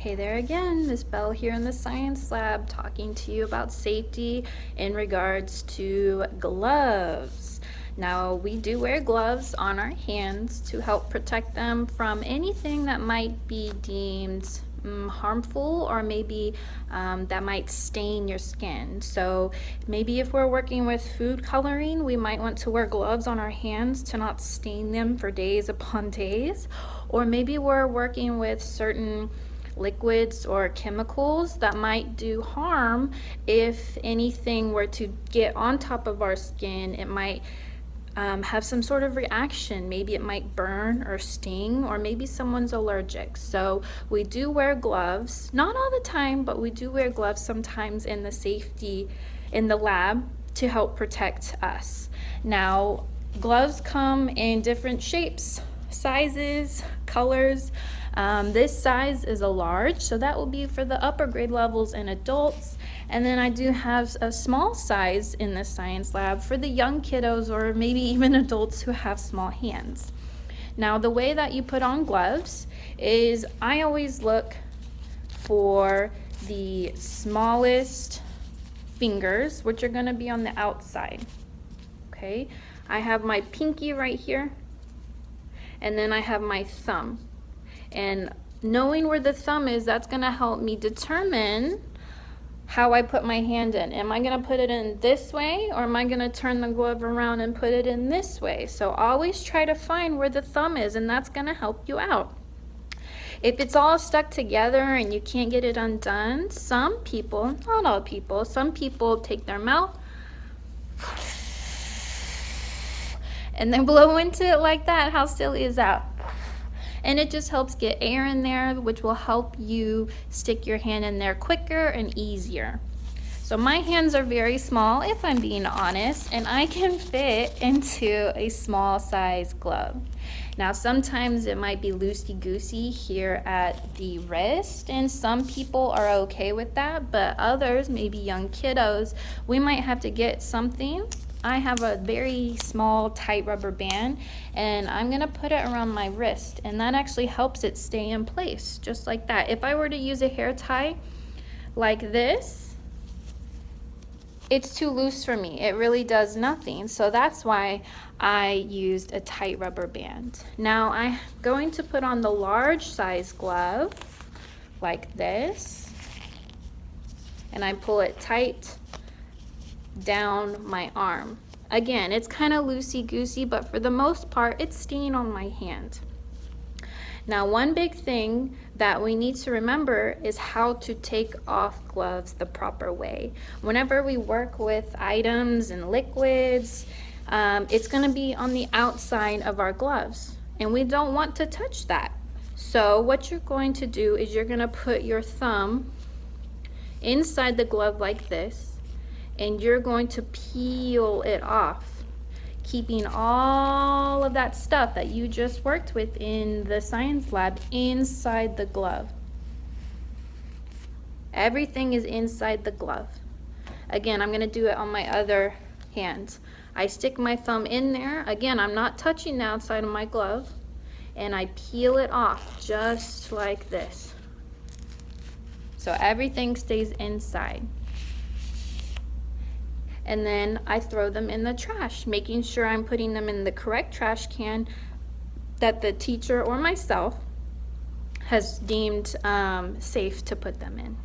Hey there again, Miss Bell here in the Science Lab talking to you about safety in regards to gloves. Now, we do wear gloves on our hands to help protect them from anything that might be deemed harmful, or maybe that might stain your skin. So maybe if we're working with food coloring, we might want to wear gloves on our hands to not stain them for days upon days. Or maybe we're working with certain liquids or chemicals that might do harm. If anything were to get on top of our skin, it might have some sort of reaction. Maybe it might burn or sting, or maybe someone's allergic. So we do wear gloves, not all the time, but we do wear gloves sometimes in the lab to help protect us. Now, gloves come in different shapes, sizes, colors. This size is a large, so that will be for the upper grade levels and adults. And then I do have a small size in the science lab for the young kiddos, or maybe even adults who have small hands. Now, the way that you put on gloves is I always look for the smallest fingers, which are going to be on the outside. Okay, I have my pinky right here, and then I have my thumb. And knowing where the thumb is, that's going to help me determine how I put my hand in. Am I going to put it in this way, or am I going to turn the glove around and put it in this way? So always try to find where the thumb is, and that's going to help you out. If it's all stuck together and you can't get it undone, some people, not all people, some people take their mouth and then blow into it like that. How silly is that? And it just helps get air in there, which will help you stick your hand in there quicker and easier. So my hands are very small, if I'm being honest, and I can fit into a small size glove. Now, sometimes it might be loosey-goosey here at the wrist, and some people are okay with that, but others, maybe young kiddos, we might have to get something. I have a very small, tight rubber band, and I'm going to put it around my wrist, and that actually helps it stay in place, just like that. If I were to use a hair tie like this, it's too loose for me. It really does nothing. So that's why I used a tight rubber band. Now I'm going to put on the large size glove like this, and I pull it tight down my arm. Again, it's kind of loosey-goosey, but for the most part, it's staying on my hand. Now, one big thing that we need to remember is how to take off gloves the proper way. Whenever we work with items and liquids, it's going to be on the outside of our gloves, and we don't want to touch that. So what you're going to do is you're going to put your thumb inside the glove like this, and you're going to peel it off, keeping all of that stuff that you just worked with in the science lab inside the glove. Everything is inside the glove. Again, I'm going to do it on my other hand. I stick my thumb in there. Again, I'm not touching the outside of my glove, and I peel it off just like this. So everything stays inside. And then I throw them in the trash, making sure I'm putting them in the correct trash can that the teacher or myself has deemed safe to put them in.